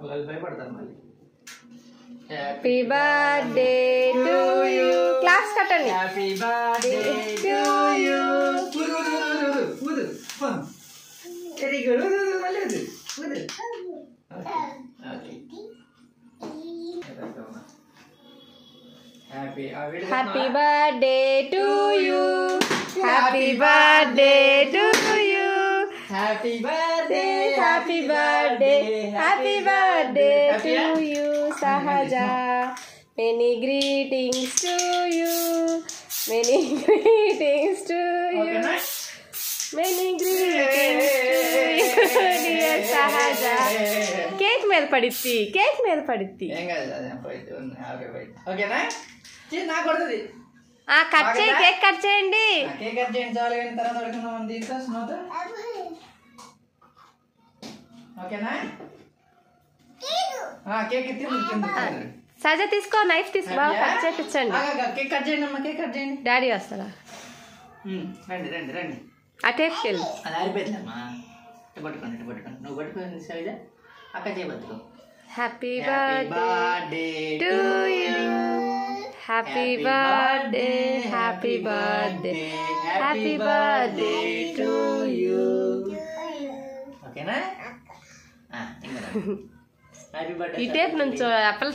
వాళ్ళు భయపడతారు మళ్ళీ. Happy birthday to you. Claps కట్టండి. Happy birthday to you. Very good. మళ్ళీ happy birthday to you. Happy birthday to you. Happy birthday happy birthday happy birthday to you Sahaja. Many greetings to you. Many greetings to you. Many greetings to you dear Sahaja. Cake మీద పడిద్ది. Cake మీద పడిద్ది. ఓకేనా? నాకు కొడుతుంది. Cut చేయి. Cake cut చేయండి. Cake cut చేయండి చాలు. కానీ తర్వాత పడుకుందాం దీంతో స్నోతో. ఓకేనా? కేక్ సజ తీసుకో. నైఫ్ తీసుకో. బాగా కట్ చేయించండి. కేక్ కట్ చేయండి అమ్మా. కేక్ కట్ చేయండి. డాడీ వస్తారా? రండి రండి రండి. ఆ టేప్కి వెళ్ళి. అది ఆరిపోతుందమ్మా. పట్టుకోండి పట్టుకోండి. నువ్వు పట్టుకోండి సరిగా. అక్క చేయబట్టుకో. Happy birthday to you. Happy birthday happy birthday happy birthday to you. ఓకేనా? Happy birthday. ఈ టేప్ నుంచి అప్పల